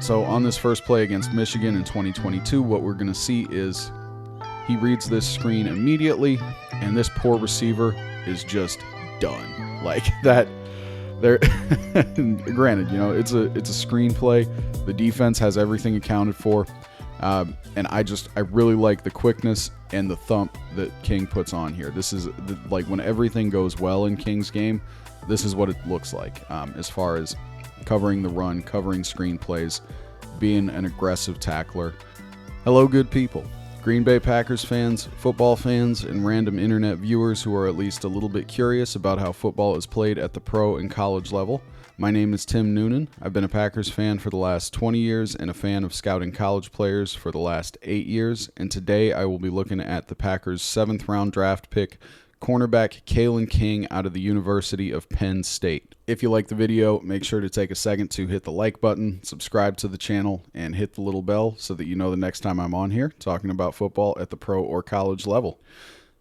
So on this first play against Michigan in 2022, what we're going to see is he reads this screen immediately, and this poor receiver is just done. Like that. There, granted, you know, it's a screenplay. The defense has everything accounted for, and I really like the quickness and the thump that King puts on here. This is like when everything goes well in King's game, this is what it looks like as far as covering the run, covering screenplays, being an aggressive tackler. Hello, good people. Green Bay Packers fans, football fans, and random internet viewers who are at least a little bit curious about how football is played at the pro and college level. My name is Tim Noonan. I've been a Packers fan for the last 20 years and a fan of scouting college players for the last 8 years, and today I will be looking at the Packers' 7th round draft pick, cornerback Kalen King out of the University of Penn State. If you like the video, make sure to take a second to hit the like button, subscribe to the channel, and hit the little bell so that you know the next time I'm on here talking about football at the pro or college level.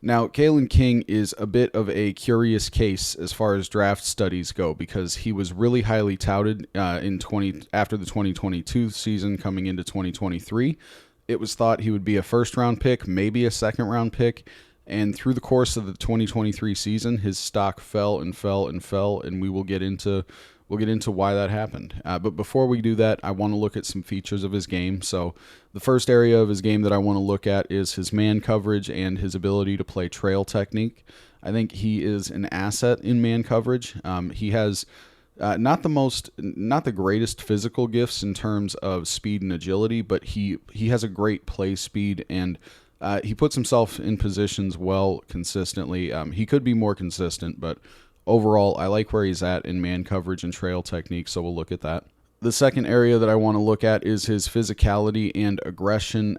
Now, Kalen King is a bit of a curious case as far as draft studies go because he was really highly touted after the 2022 season coming into 2023. It was thought he would be a first-round pick, maybe a second-round pick, and through the course of the 2023 season, his stock fell and fell and fell, and we'll get into why that happened. But before we do that, I want to look at some features of his game. So the first area of his game that I want to look at is his man coverage and his ability to play trail technique. I think he is an asset in man coverage. He has not the greatest physical gifts in terms of speed and agility, but he has a great play speed, and he puts himself in positions well consistently. He could be more consistent, but overall, I like where he's at in man coverage and trail technique, so we'll look at that. The second area that I want to look at is his physicality and aggression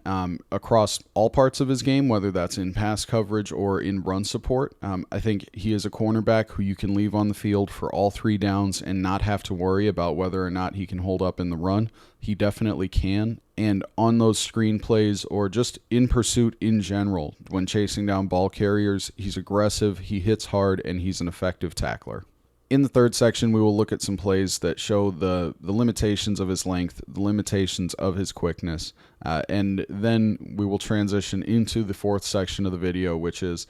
across all parts of his game, whether that's in pass coverage or in run support. I think he is a cornerback who you can leave on the field for all 3 downs and not have to worry about whether or not he can hold up in the run. He definitely can. And on those screen plays or just in pursuit in general, when chasing down ball carriers, he's aggressive, he hits hard, and he's an effective tackler. In the third section, we will look at some plays that show the limitations of his length, the limitations of his quickness, and then we will transition into the fourth section of the video, which is,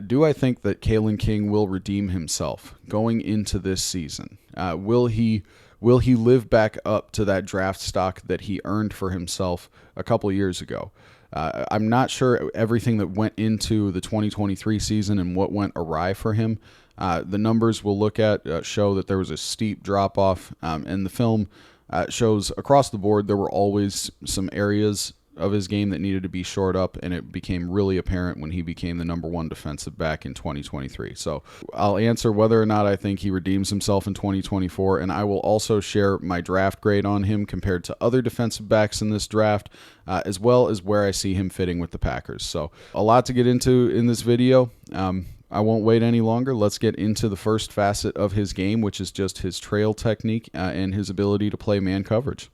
do I think that Kalen King will redeem himself going into this season? Will he live back up to that draft stock that he earned for himself a couple years ago? I'm not sure everything that went into the 2023 season and what went awry for him. The numbers we'll look at show that there was a steep drop-off, and the film shows across the board there were always some areas of his game that needed to be shored up, and it became really apparent when he became the number 1 defensive back in 2023. So I'll answer whether or not I think he redeems himself in 2024, and I will also share my draft grade on him compared to other defensive backs in this draft, as well as where I see him fitting with the Packers. So a lot to get into in this video. I won't wait any longer. Let's get into the first facet of his game, which is just his trail technique and his ability to play man coverage.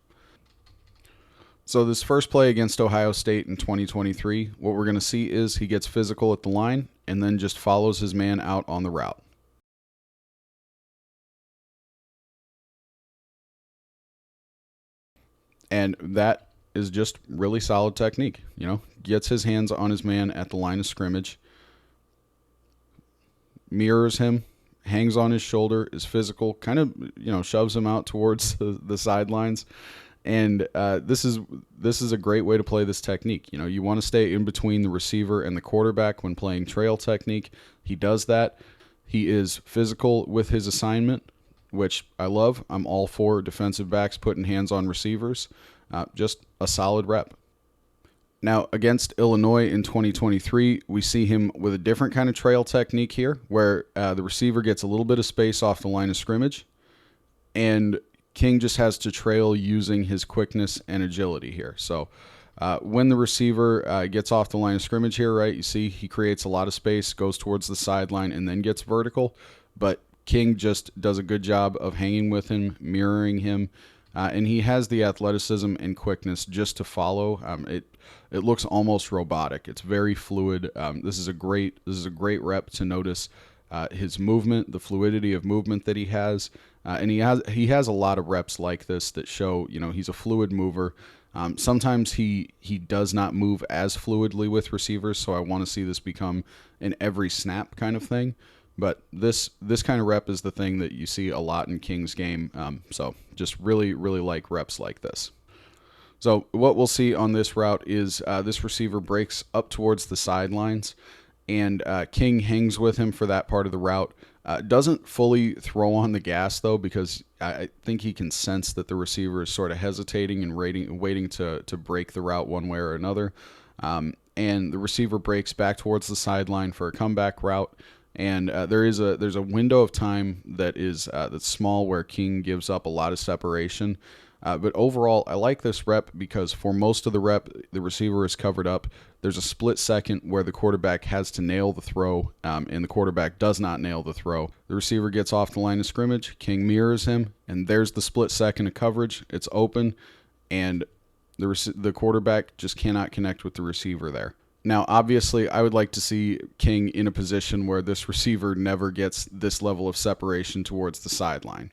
So this first play against Ohio State in 2023, what we're going to see is he gets physical at the line and then just follows his man out on the route. And that is just really solid technique. You know, gets his hands on his man at the line of scrimmage, mirrors him, hangs on his shoulder, is physical, kind of, you know, shoves him out towards the sidelines. And this is a great way to play this technique. You know, you want to stay in between the receiver and the quarterback when playing trail technique. He does that. He is physical with his assignment, which I love. I'm all for defensive backs putting hands on receivers. Just a solid rep. Now, against Illinois in 2023, we see him with a different kind of trail technique here, where the receiver gets a little bit of space off the line of scrimmage, and King just has to trail using his quickness and agility here. So when the receiver gets off the line of scrimmage here, right, you see he creates a lot of space, goes towards the sideline, and then gets vertical. But King just does a good job of hanging with him, mirroring him, and he has the athleticism and quickness just to follow. It looks almost robotic. It's very fluid. This is a great rep to notice his movement, the fluidity of movement that he has, And he has a lot of reps like this that show, he's a fluid mover. Sometimes he does not move as fluidly with receivers, so I want to see this become an every snap kind of thing. But this kind of rep is the thing that you see a lot in King's game. So just really, really like reps like this. So what we'll see on this route is this receiver breaks up towards the sidelines, and King hangs with him for that part of the route. Doesn't fully throw on the gas, though, because I think he can sense that the receiver is sort of hesitating and waiting to break the route one way or another. And the receiver breaks back towards the sideline for a comeback route. And there's a window of time that's small where King gives up a lot of separation. But overall, I like this rep because for most of the rep, the receiver is covered up. There's a split second where the quarterback has to nail the throw, and the quarterback does not nail the throw. The receiver gets off the line of scrimmage. King mirrors him, and there's the split second of coverage. It's open, and the quarterback just cannot connect with the receiver there. Now, obviously, I would like to see King in a position where this receiver never gets this level of separation towards the sideline.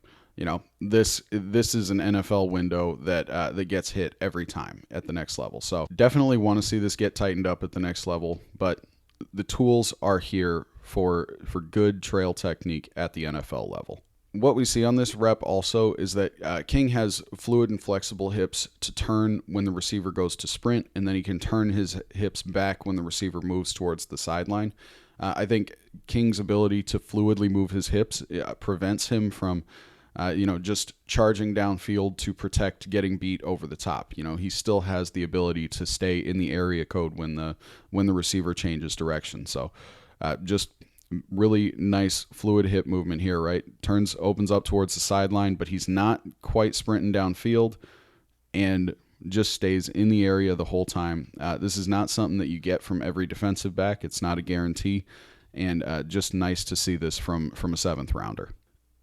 This is an NFL window that gets hit every time at the next level. So definitely want to see this get tightened up at the next level, but the tools are here for good trail technique at the NFL level. What we see on this rep also is that King has fluid and flexible hips to turn when the receiver goes to sprint, and then he can turn his hips back when the receiver moves towards the sideline. I think King's ability to fluidly move his hips prevents him from just charging downfield to protect getting beat over the top. He still has the ability to stay in the area code when the receiver changes direction. So just really nice fluid hip movement here, right? Opens up towards the sideline, but he's not quite sprinting downfield and just stays in the area the whole time. This is not something that you get from every defensive back. It's not a guarantee, and just nice to see this from a seventh rounder.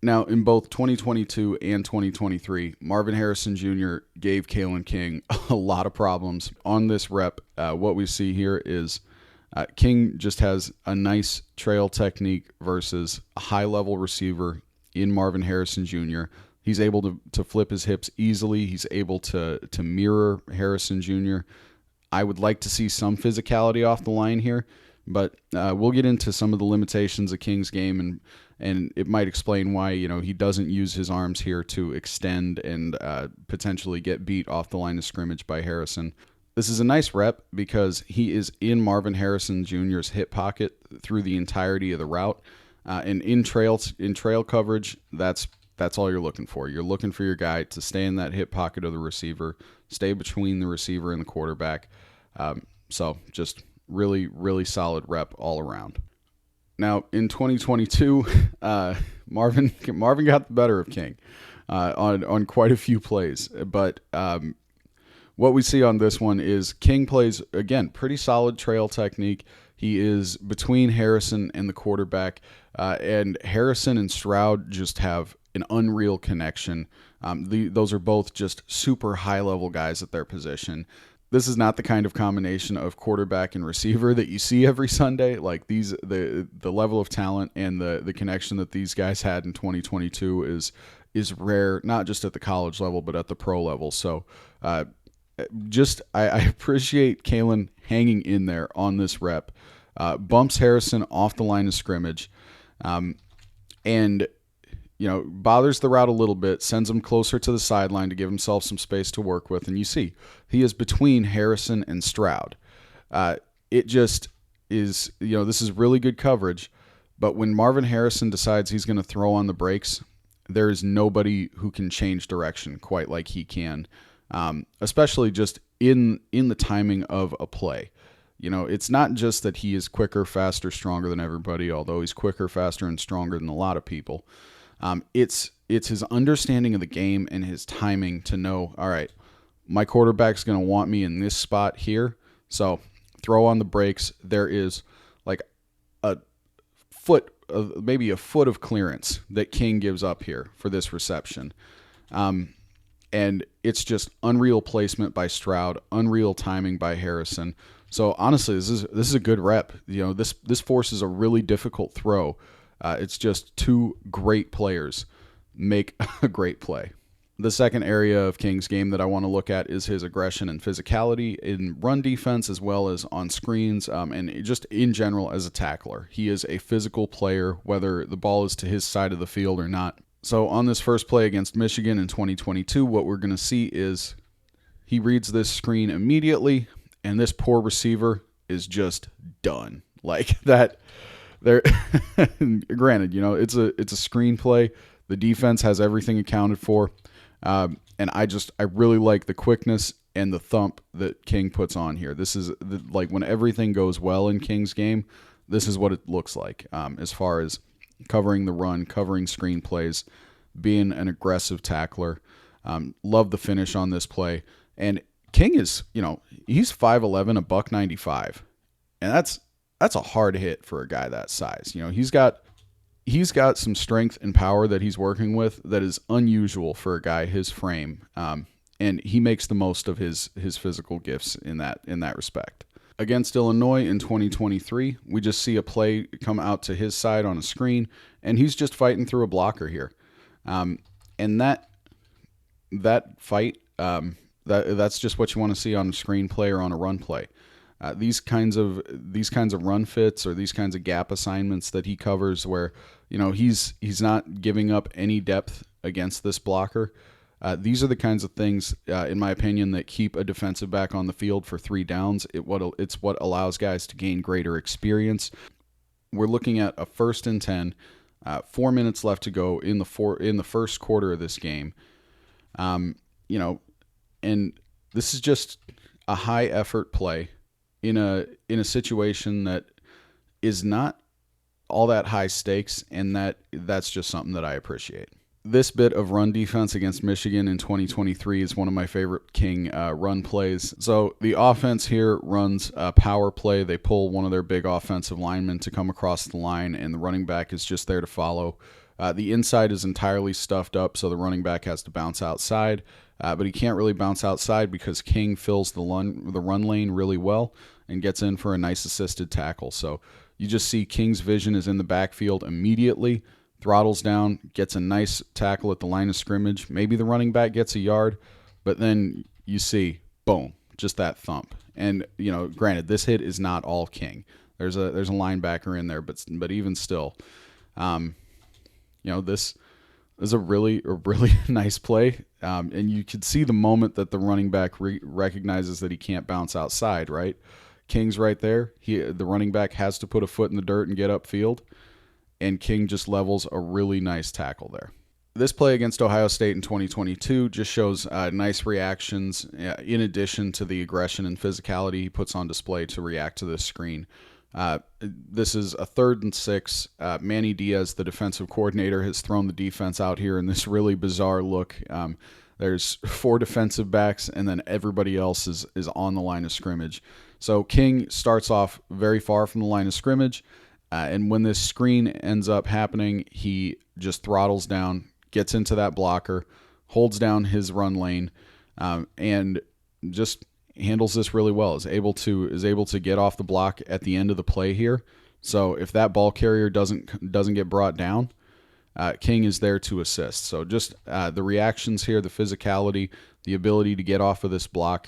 Now, in both 2022 and 2023, Marvin Harrison Jr. gave Kalen King a lot of problems. On this rep, what we see here is King just has a nice trail technique versus a high-level receiver in Marvin Harrison Jr. He's able to flip his hips easily. He's able to mirror Harrison Jr. I would like to see some physicality off the line here, but we'll get into some of the limitations of King's game, and it might explain why he doesn't use his arms here to extend and potentially get beat off the line of scrimmage by Harrison. This is a nice rep because he is in Marvin Harrison Jr.'s hip pocket through the entirety of the route, and in trail coverage, that's all you're looking for. You're looking for your guy to stay in that hip pocket of the receiver, stay between the receiver and the quarterback. So just really, really solid rep all around. Now, in 2022, Marvin got the better of King on quite a few plays. But what we see on this one is King plays, again, pretty solid trail technique. He is between Harrison and the quarterback, and Harrison and Stroud just have an unreal connection. Those are both just super high-level guys at their position. This is not the kind of combination of quarterback and receiver that you see every Sunday. Like the level of talent and the connection that these guys had in 2022 is rare, not just at the college level, but at the pro level. So I appreciate Kalen hanging in there on this rep, bumps Harrison off the line of scrimmage, and bothers the route a little bit, sends him closer to the sideline to give himself some space to work with. And you see, he is between Harrison and Stroud. It just is, this is really good coverage. But when Marvin Harrison decides he's going to throw on the brakes, there is nobody who can change direction quite like he can, especially just in the timing of a play. It's not just that he is quicker, faster, stronger than everybody, although he's quicker, faster, and stronger than a lot of people. It's his understanding of the game and his timing to know, all right, my quarterback's going to want me in this spot here, so throw on the brakes. There is like maybe a foot of clearance that King gives up here for this reception. And it's just unreal placement by Stroud, unreal timing by Harrison. So honestly, this is a good rep. This forces a really difficult throw. It's just two great players make a great play. The second area of King's game that I want to look at is his aggression and physicality in run defense as well as on screens, and just in general as a tackler. He is a physical player, whether the ball is to his side of the field or not. So on this first play against Michigan in 2022, what we're going to see is he reads this screen immediately, and this poor receiver is just done. Like that. There, granted, it's a screenplay. The defense has everything accounted for. And I really like the quickness and the thump that King puts on here. This is like when everything goes well in King's game, this is what it looks like as far as covering the run, covering screen plays, being an aggressive tackler. Love the finish on this play. And King is, he's 5'11", $195. And that's a hard hit for a guy that size. He's got some strength and power that he's working with that is unusual for a guy his frame, and he makes the most of his physical gifts in that respect. Against Illinois in 2023, we just see a play come out to his side on a screen, and he's just fighting through a blocker here, and that fight, that's just what you want to see on a screen play or on a run play. These kinds of run fits or these kinds of gap assignments that he covers where, he's not giving up any depth against this blocker. These are the kinds of things, in my opinion, that keep a defensive back on the field for 3 downs. It's what allows guys to gain greater experience. We're looking at a 1st and 10, 4 minutes left to go in the first quarter of this game. And this is just a high effort play in a situation that is not all that high stakes, and that's just something that I appreciate. This bit of run defense against Michigan in 2023 is one of my favorite King run plays. So the offense here runs a power play. They pull one of their big offensive linemen to come across the line, and the running back is just there to follow. The inside is entirely stuffed up, so the running back has to bounce outside. But he can't really bounce outside because King fills the run lane really well and gets in for a nice assisted tackle. So you just see King's vision is in the backfield immediately, throttles down, gets a nice tackle at the line of scrimmage. Maybe the running back gets a yard, but then you see, boom, just that thump. And, granted, this hit is not all King. There's a linebacker in there, but even still, this is a really nice play. And you could see the moment that the running back recognizes that he can't bounce outside, right? King's right there. The running back has to put a foot in the dirt and get upfield, and King just levels a really nice tackle there. This play against Ohio State in 2022 just shows nice reactions in addition to the aggression and physicality he puts on display to react to this screen. This is a 3rd and 6. Manny Diaz, the defensive coordinator, has thrown the defense out here in this really bizarre look. There's 4 defensive backs, and then everybody else is on the line of scrimmage. So King starts off very far from the line of scrimmage, and when this screen ends up happening, he just throttles down, gets into that blocker, holds down his run lane, and just handles this really well. Is able to get off the block at the end of the play here. So if that ball carrier doesn't get brought down, King is there to assist. So just the reactions here, the physicality, the ability to get off of this block.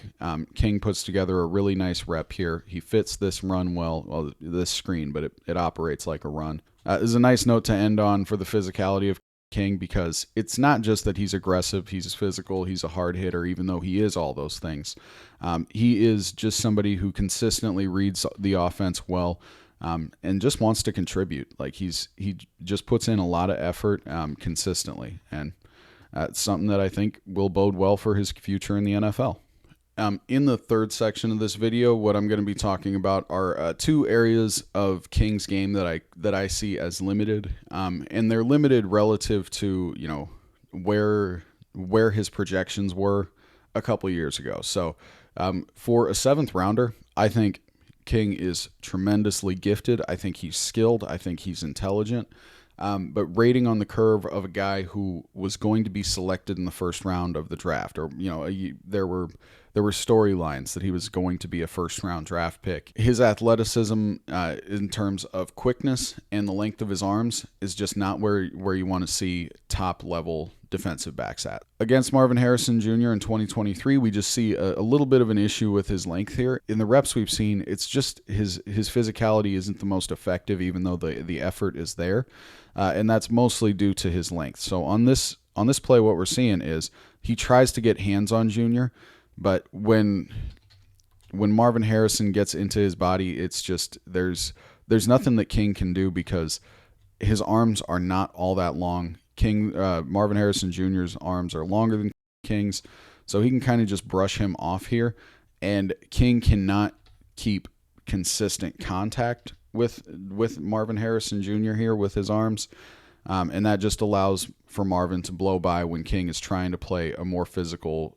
King puts together a really nice rep here. He fits this run well, this screen, but it operates like a run. This is a nice note to end on for the physicality of King, because it's not just that he's aggressive, he's physical, he's a hard hitter, even though he is all those things. He is just somebody who consistently reads the offense well, and just wants to contribute. Like he just puts in a lot of effort consistently, and it's something that I think will bode well for his future in the NFL. In the 3rd section of this video, what I'm going to be talking about are 2 areas of King's game that I see as limited, and they're limited relative to where his projections were a couple years ago. So for a 7th rounder, I think King is tremendously gifted. I think he's skilled. I think he's intelligent. But rating on the curve of a guy who was going to be selected in the 1st round of the draft, or there were there were storylines that he was going to be a first-round draft pick. His athleticism in terms of quickness and the length of his arms is just not where you want to see top-level defensive backs at. Against Marvin Harrison Jr. in 2023, we just see a little bit of an issue with his length here. In the reps we've seen, it's just his physicality isn't the most effective, even though the effort is there, and that's mostly due to his length. So on this play, what we're seeing is he tries to get hands on Jr., but when Marvin Harrison gets into his body, it's just there's nothing that King can do because his arms are not all that long. Marvin Harrison Jr.'s arms are longer than King's, so he can kind of just brush him off here, and King cannot keep consistent contact with Marvin Harrison Jr. here with his arms, and that just allows for Marvin to blow by when King is trying to play a more physical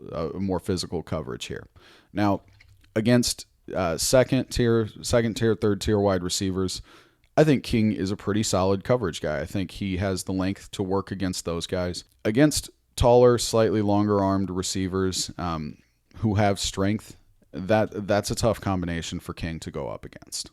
coverage here. Now, against second tier, third tier wide receivers, I think King is a pretty solid coverage guy. I think he has the length to work against those guys. Against taller, slightly longer-armed receivers who have strength, that's a tough combination for King to go up against.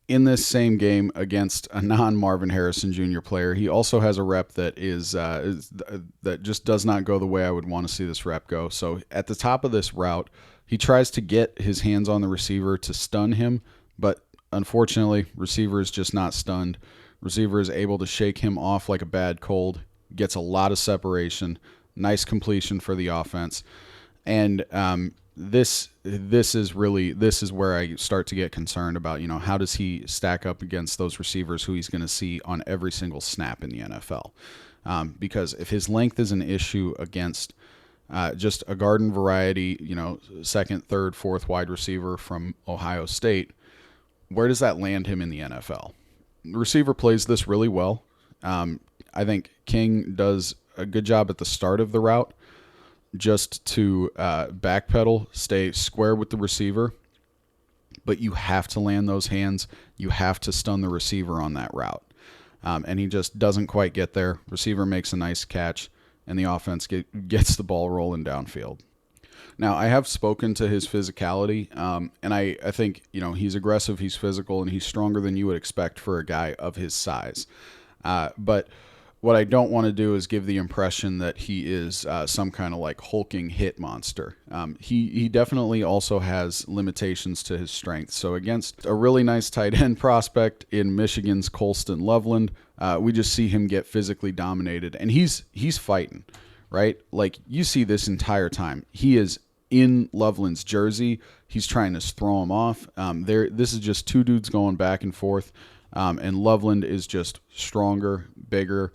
In this same game against a non-Marvin Harrison Jr. player, he also has a rep that that just does not go the way I would want to see this rep go. So at the top of this route, he tries to get his hands on the receiver to stun him, but unfortunately, receiver is just not stunned. Receiver is able to shake him off like a bad cold, gets a lot of separation, nice completion for the offense, and this is where I start to get concerned about, how does he stack up against those receivers who he's going to see on every single snap in the NFL? Because if his length is an issue against just a garden variety, second, third, fourth wide receiver from Ohio State, where does that land him in the NFL? The receiver plays this really well. I think King does a good job at the start of the route just to backpedal, stay square with the receiver, but you have to land those hands. You have to stun the receiver on that route. And he just doesn't quite get there. Receiver makes a nice catch, and the offense gets the ball rolling downfield. Now, I have spoken to his physicality, and I think, he's aggressive, he's physical, and he's stronger than you would expect for a guy of his size. But what I don't want to do is give the impression that he is some kind of like hulking hit monster. He definitely also has limitations to his strength. So against a really nice tight end prospect in Michigan's Colston Loveland, we just see him get physically dominated, and he's fighting, right? Like, you see this entire time. He is in Loveland's jersey. He's trying to throw him off. This is just two dudes going back and forth, and Loveland is just stronger, bigger,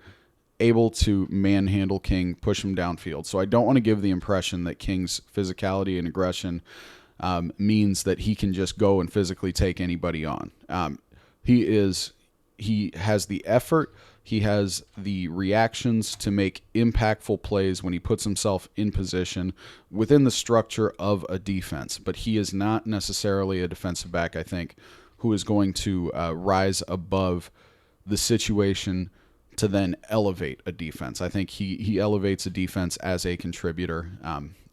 able to manhandle King, push him downfield. So I don't want to give the impression that King's physicality and aggression means that he can just go and physically take anybody on. He has the effort, he has the reactions to make impactful plays when he puts himself in position within the structure of a defense, but he is not necessarily a defensive back, I think, who is going to rise above the situation to then elevate a defense. I think he elevates a defense as a contributor,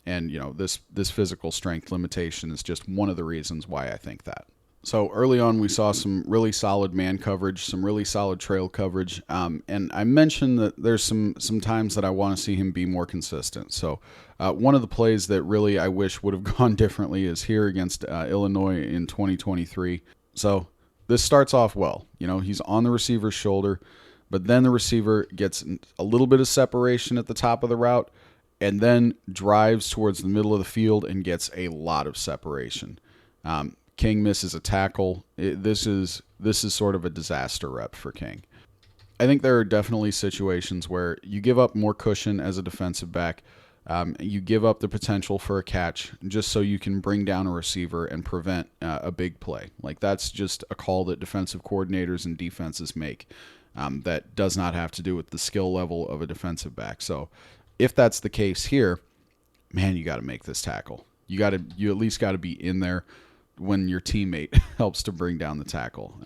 and this physical strength limitation is just one of the reasons why I think that. So early on, we saw some really solid man coverage, some really solid trail coverage, and I mentioned that there's some times that I want to see him be more consistent. So one of the plays that really I wish would have gone differently is here against Illinois in 2023. So this starts off well. He's on the receiver's shoulder, but then the receiver gets a little bit of separation at the top of the route and then drives towards the middle of the field and gets a lot of separation. King misses a tackle. This is sort of a disaster rep for King. I think there are definitely situations where you give up more cushion as a defensive back. You give up the potential for a catch just so you can bring down a receiver and prevent a big play. Like, that's just a call that defensive coordinators and defenses make. That does not have to do with the skill level of a defensive back. So if that's the case here, man, you got to make this tackle. You at least got to be in there when your teammate helps to bring down the tackle.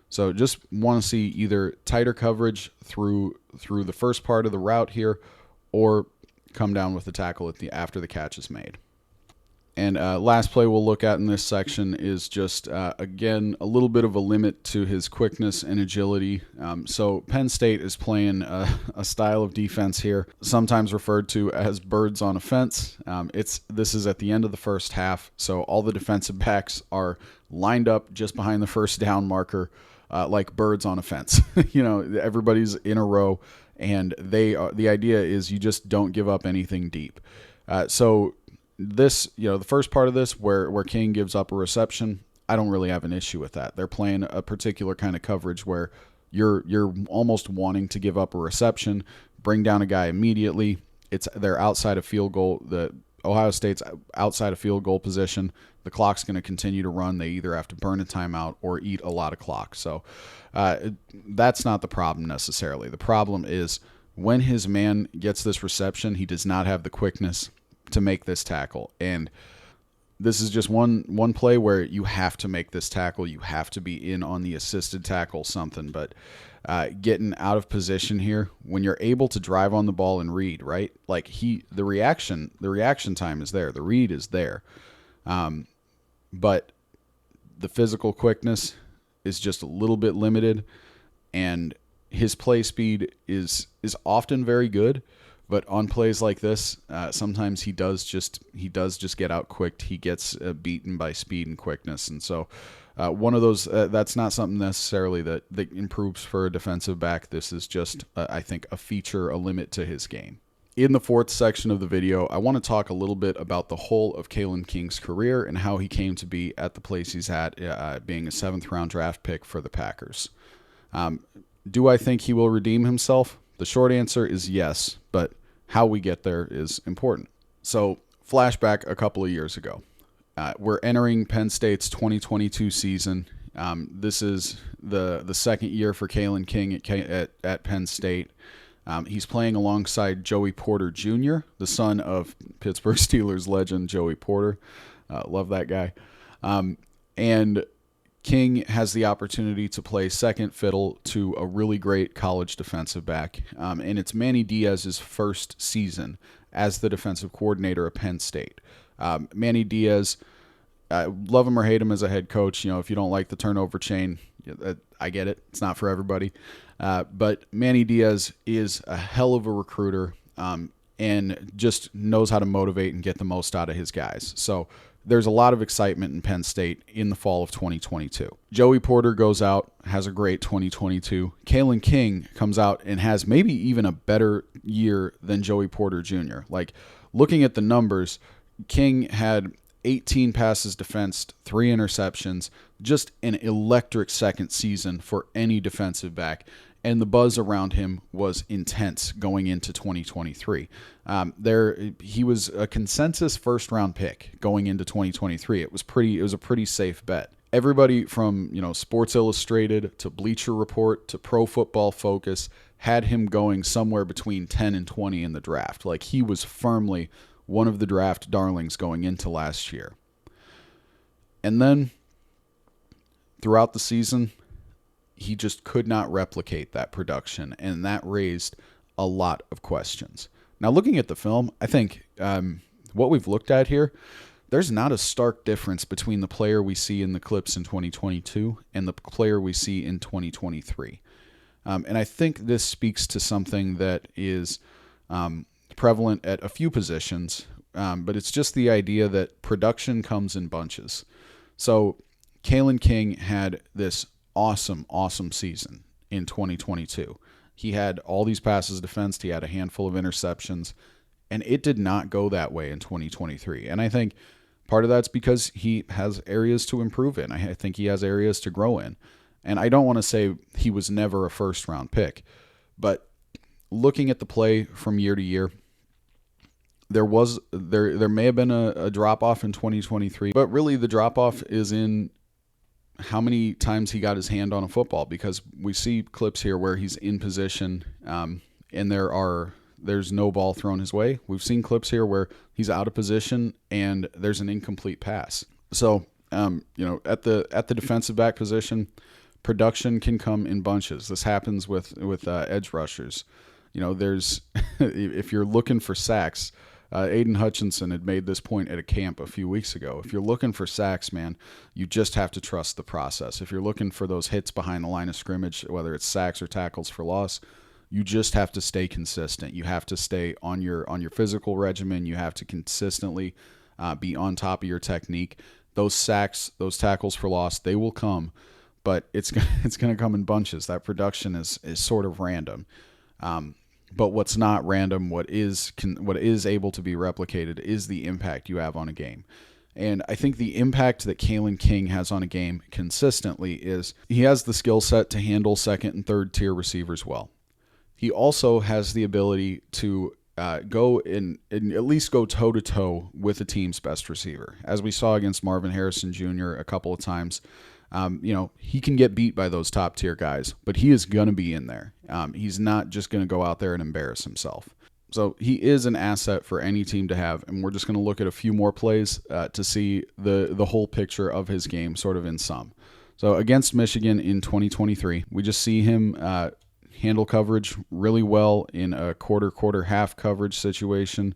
So just want to see either tighter coverage through the first part of the route here, or come down with the tackle after the catch is made. And last play we'll look at in this section is just, again, a little bit of a limit to his quickness and agility. So Penn State is playing a style of defense here, sometimes referred to as birds on a fence. This is at the end of the first half, so all the defensive backs are lined up just behind the first down marker, like birds on a fence. Everybody's in a row, and the idea is you just don't give up anything deep. So this, the first part of this where King gives up a reception, I don't really have an issue with that. They're playing a particular kind of coverage where you're almost wanting to give up a reception, bring down a guy immediately. They're outside of field goal. The Ohio State's outside of field goal position. The clock's going to continue to run. They either have to burn a timeout or eat a lot of clock. So that's not the problem necessarily. The problem is when his man gets this reception, he does not have the quickness to make this tackle. And this is just one play where you have to make this tackle. You have to be in on the assisted tackle, something. But getting out of position here, when you're able to drive on the ball and read, right? Like the reaction time is there. The read is there. But the physical quickness is just a little bit limited, and his play speed is often very good. But on plays like this, sometimes he does just get out-quicked. He gets beaten by speed and quickness. And so one of those, that's not something necessarily that improves for a defensive back. This is just, I think, a feature, a limit to his game. In the fourth section of the video, I want to talk a little bit about the whole of Kalen King's career and how he came to be at the place he's at, being a 7th-round draft pick for the Packers. Do I think he will redeem himself? The short answer is yes, but how we get there is important. So, flashback a couple of years ago. We're entering Penn State's 2022 season. This is the second year for Kalen King at Penn State. He's playing alongside Joey Porter Jr., the son of Pittsburgh Steelers legend Joey Porter. Love that guy. And King has the opportunity to play second fiddle to a really great college defensive back. And it's Manny Diaz's first season as the defensive coordinator at Penn State. Manny Diaz, love him or hate him as a head coach. If you don't like the turnover chain, I get it. It's not for everybody. But Manny Diaz is a hell of a recruiter and just knows how to motivate and get the most out of his guys. So there's a lot of excitement in Penn State in the fall of 2022. Joey Porter goes out, has a great 2022. Kalen King comes out and has maybe even a better year than Joey Porter Jr. Like, looking at the numbers, King had 18 passes defensed, 3 interceptions, just an electric second season for any defensive back. And the buzz around him was intense going into 2023. He was a consensus first-round pick going into 2023. It was a pretty safe bet. Everybody from Sports Illustrated to Bleacher Report to Pro Football Focus had him going somewhere between 10 and 20 in the draft. Like, he was firmly one of the draft darlings going into last year. And then throughout the season, he just could not replicate that production, and that raised a lot of questions. Now, looking at the film, I think what we've looked at here, there's not a stark difference between the player we see in the clips in 2022 and the player we see in 2023. And I think this speaks to something that is prevalent at a few positions, but it's just the idea that production comes in bunches. So Kalen King had this awesome season in 2022. He had all these passes defensed. He had a handful of interceptions, and it did not go that way in 2023. And I think part of that's because he has areas to improve in. I think he has areas to grow in. And I don't want to say he was never a first-round pick, but looking at the play from year to year, there may have been a drop-off in 2023, but really the drop-off is in how many times he got his hand on a football, because we see clips here where he's in position and there's no ball thrown his way. We've seen clips here where he's out of position and there's an incomplete pass. So, at the defensive back position, production can come in bunches. This happens with edge rushers. There's if you're looking for sacks, Aiden Hutchinson had made this point at a camp a few weeks ago. If you're looking for sacks, man, you just have to trust the process. If you're looking for those hits behind the line of scrimmage, whether it's sacks or tackles for loss, you just have to stay consistent. You have to stay on your physical regimen. You have to consistently be on top of your technique. Those sacks, those tackles for loss, they will come, but it's going to come in bunches. That production is sort of random. But what's not random, what is able to be replicated, is the impact you have on a game. And I think the impact that Kalen King has on a game consistently is he has the skill set to handle second and third tier receivers well. He also has the ability to go and at least go toe-to-toe with the team's best receiver. As we saw against Marvin Harrison Jr. a couple of times, he can get beat by those top-tier guys, but he is going to be in there. He's not just going to go out there and embarrass himself. So he is an asset for any team to have, and we're just going to look at a few more plays to see the whole picture of his game sort of in sum. So against Michigan in 2023, we just see him handle coverage really well in a quarter-half coverage situation.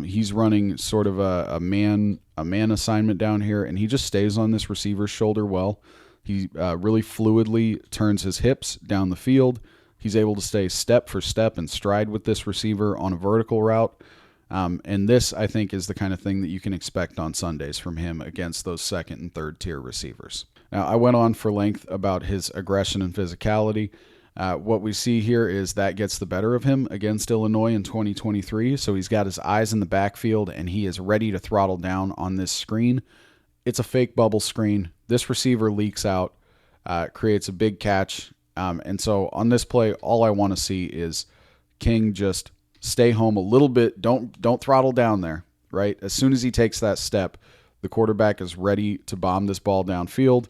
He's running sort of a man assignment down here, and he just stays on this receiver's shoulder well. He really fluidly turns his hips down the field. He's able to stay step for step and stride with this receiver on a vertical route. And this, I think, is the kind of thing that you can expect on Sundays from him against those second and third tier receivers. Now, I went on for length about his aggression and physicality. What we see here is that gets the better of him against Illinois in 2023. So he's got his eyes in the backfield, and he is ready to throttle down on this screen. It's a fake bubble screen. This receiver leaks out, creates a big catch. And so on this play, all I want to see is King just stay home a little bit. Don't throttle down there, right? As soon as he takes that step, the quarterback is ready to bomb this ball downfield,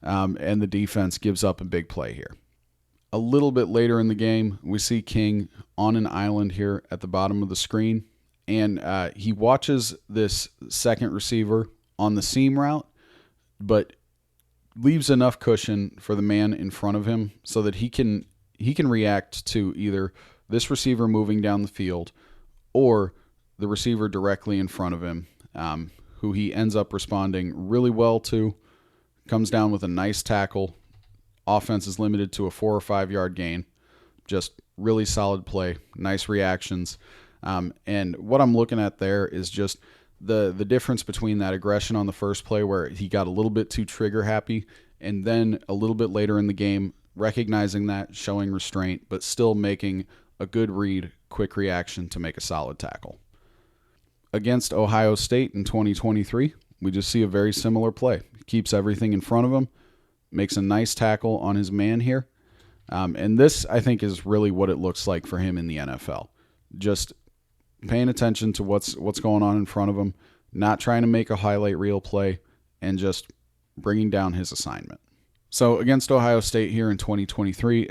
and the defense gives up a big play here. A little bit later in the game, we see King on an island here at the bottom of the screen, and he watches this second receiver on the seam route, but leaves enough cushion for the man in front of him so that he can react to either this receiver moving down the field or the receiver directly in front of him, who he ends up responding really well to, comes down with a nice tackle. Offense is limited to a 4 or 5 yard gain. Just really solid play, nice reactions. And what I'm looking at there is just the difference between that aggression on the first play where he got a little bit too trigger happy, and then a little bit later in the game, recognizing that, showing restraint, but still making a good read, quick reaction to make a solid tackle. Against Ohio State in 2023, we just see a very similar play. He keeps everything in front of him, makes a nice tackle on his man here. And this, I think, is really what it looks like for him in the NFL. Just paying attention to what's going on in front of him, not trying to make a highlight reel play, and just bringing down his assignment. So against Ohio State here in 2023,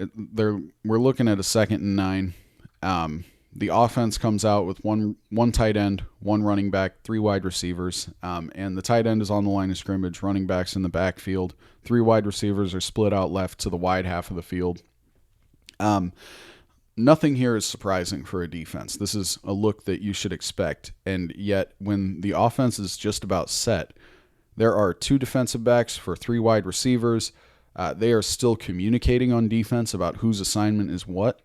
we're looking at a 2nd and 9. The offense comes out with one tight end, one running back, 3 wide receivers, and the tight end is on the line of scrimmage, running backs in the backfield. 3 wide receivers are split out left to the wide half of the field. Nothing here is surprising for a defense. This is a look that you should expect, and yet when the offense is just about set, there are 2 defensive backs for 3 wide receivers. They are still communicating on defense about whose assignment is what,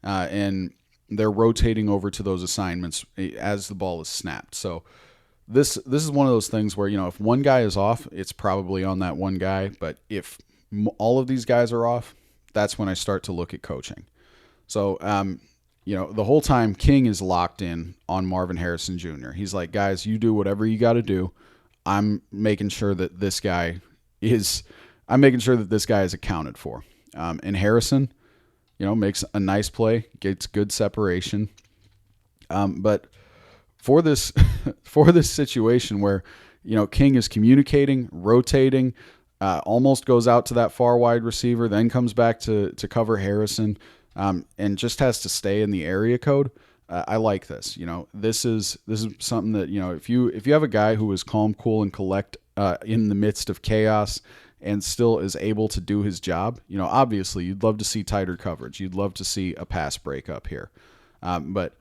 and they're rotating over to those assignments as the ball is snapped. So this is one of those things where, if one guy is off, it's probably on that one guy. But if all of these guys are off, that's when I start to look at coaching. So, the whole time King is locked in on Marvin Harrison Jr. He's like, guys, you do whatever you got to do. I'm making sure that this guy is accounted for. And Harrison, makes a nice play, gets good separation. But for this situation where, King is communicating, rotating, almost goes out to that far wide receiver, then comes back to cover Harrison, and just has to stay in the area code. I like this. This is something that, if you have a guy who is calm, cool, and collect in the midst of chaos and still is able to do his job, obviously you'd love to see tighter coverage. You'd love to see a pass breakup here. But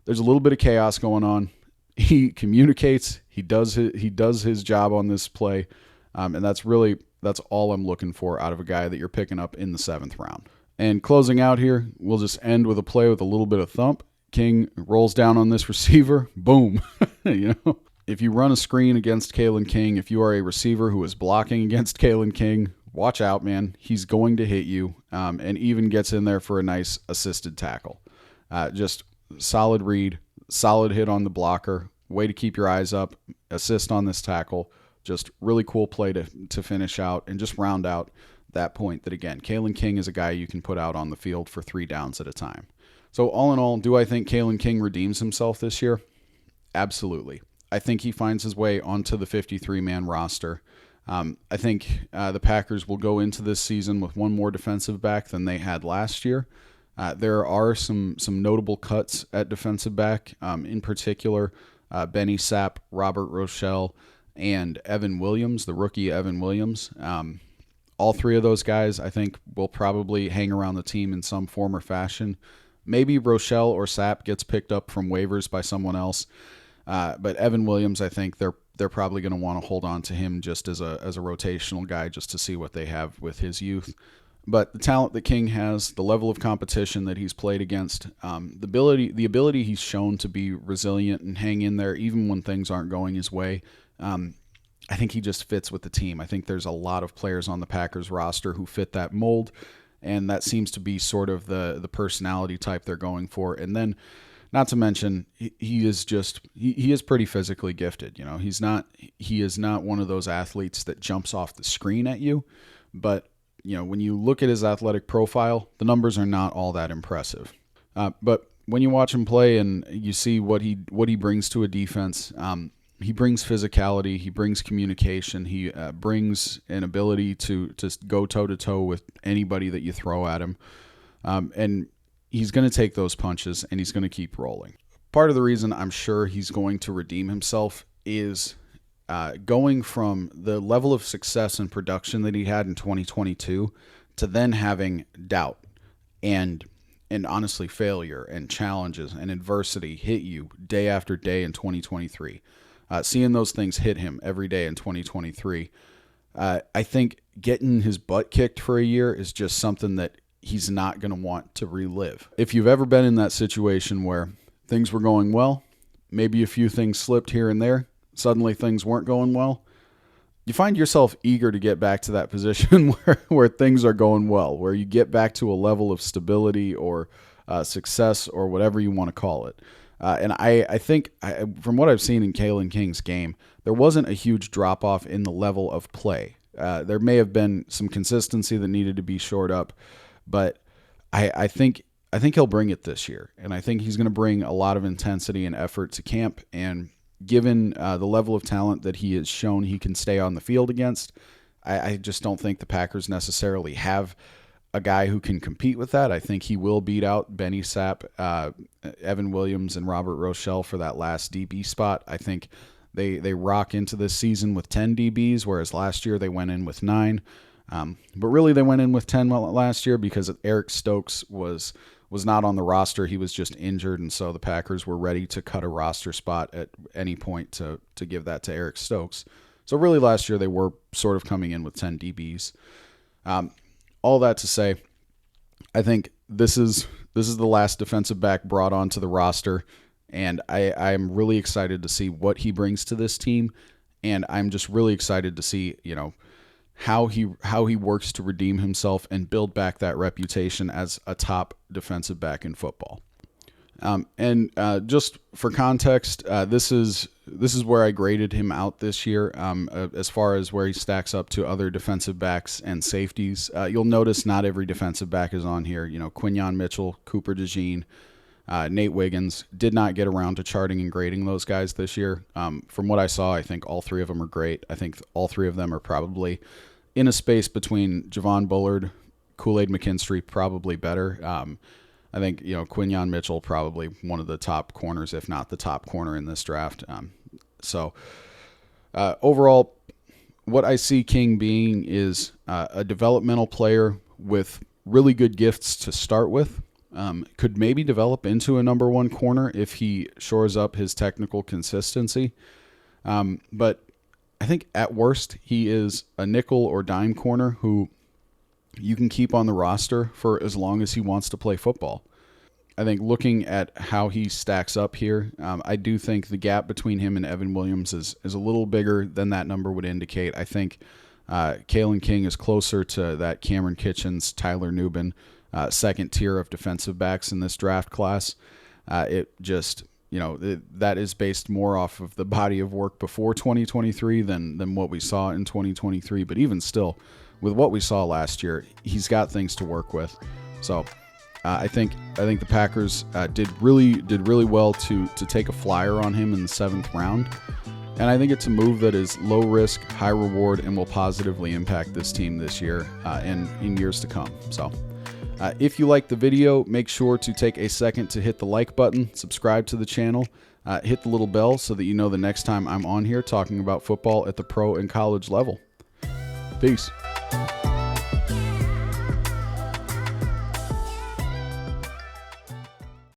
there's a little bit of chaos going on. He communicates. He does his job on this play, and that's all I'm looking for out of a guy that you're picking up in the 7th round. And closing out here, we'll just end with a play with a little bit of thump. King rolls down on this receiver. Boom. If you run a screen against Kalen King, if you are a receiver who is blocking against Kalen King, watch out, man. He's going to hit you, and even gets in there for a nice assisted tackle. Just solid read, solid hit on the blocker, way to keep your eyes up, assist on this tackle. Just really cool play to finish out and just round out that point that, again, Kalen King is a guy you can put out on the field for 3 downs at a time. So all in all, do I think Kalen King redeems himself this year? Absolutely. I think he finds his way onto the 53-man roster. I think the Packers will go into this season with one more defensive back than they had last year. There are some notable cuts at defensive back, in particular Benny Sapp, Robert Rochelle, and Evan Williams, the rookie Evan Williams. All 3 of those guys, I think, will probably hang around the team in some form or fashion. Maybe Rochelle or Sapp gets picked up from waivers by someone else. But Evan Williams, I think they're probably going to want to hold on to him just as a rotational guy, just to see what they have with his youth. But the talent that King has, the level of competition that he's played against, the ability he's shown to be resilient and hang in there even when things aren't going his way, I think he just fits with the team. I think there's a lot of players on the Packers roster who fit that mold, and that seems to be sort of the personality type they're going for. And then, not to mention, he is pretty physically gifted. He is not one of those athletes that jumps off the screen at you, but when you look at his athletic profile, the numbers are not all that impressive. But when you watch him play and you see what he brings to a defense, he brings physicality, he brings communication, he brings an ability to go toe-to-toe with anybody that you throw at him. And he's going to take those punches, and he's going to keep rolling. Part of the reason I'm sure he's going to redeem himself is going from the level of success and production that he had in 2022 to then having doubt and honestly failure and challenges and adversity hit you day after day in 2023. Seeing those things hit him every day in 2023, I think getting his butt kicked for a year is just something that he's not going to want to relive. If you've ever been in that situation where things were going well, maybe a few things slipped here and there, suddenly things weren't going well, you find yourself eager to get back to that position where things are going well, where you get back to a level of stability or success or whatever you want to call it. And I think from what I've seen in Kalen King's game, there wasn't a huge drop-off in the level of play. There may have been some consistency that needed to be shored up, but I think he'll bring it this year. And I think he's going to bring a lot of intensity and effort to camp. And given the level of talent that he has shown he can stay on the field against, I just don't think the Packers necessarily have a guy who can compete with that. I think he will beat out Benny Sapp, Evan Williams, and Robert Rochelle for that last DB spot. I think they rock into this season with 10 DBs, whereas last year they went in with 9. But really they went in with 10 last year because Eric Stokes was not on the roster. He was just injured, and so the Packers were ready to cut a roster spot at any point to give that to Eric Stokes. So really last year they were sort of coming in with 10 DBs. All that to say, I think this is the last defensive back brought onto the roster, and I'm really excited to see what he brings to this team, and I'm just really excited to see, how he works to redeem himself and build back that reputation as a top defensive back in football. And just for context, this is where I graded him out this year, as far as where he stacks up to other defensive backs and safeties. You'll notice not every defensive back is on here. Quinyon Mitchell, Cooper DeJean, Nate Wiggins did not get around to charting and grading those guys this year. From what I saw, I think all 3 of them are great. I think all 3 of them are probably in a space between Javon Bullard, Kool-Aid McKinstry, probably better. I think, Quinyon Mitchell, probably one of the top corners, if not the top corner in this draft. So overall, what I see King being is a developmental player with really good gifts to start with. Could maybe develop into a number one corner if he shores up his technical consistency. But I think at worst, he is a nickel or dime corner who you can keep on the roster for as long as he wants to play football. I think looking at how he stacks up here, I do think the gap between him and Evan Williams is a little bigger than that number would indicate. I think Kalen King is closer to that Cameron Kitchens, Tyler Nubin, second tier of defensive backs in this draft class. It just, that is based more off of the body of work before 2023 than what we saw in 2023. But even still, with what we saw last year, he's got things to work with. So I think the Packers did really well to take a flyer on him in the 7th round. And I think it's a move that is low risk, high reward, and will positively impact this team this year and in years to come. So if you like the video, make sure to take a second to hit the like button, subscribe to the channel, hit the little bell so that you know the next time I'm on here talking about football at the pro and college level. Peace.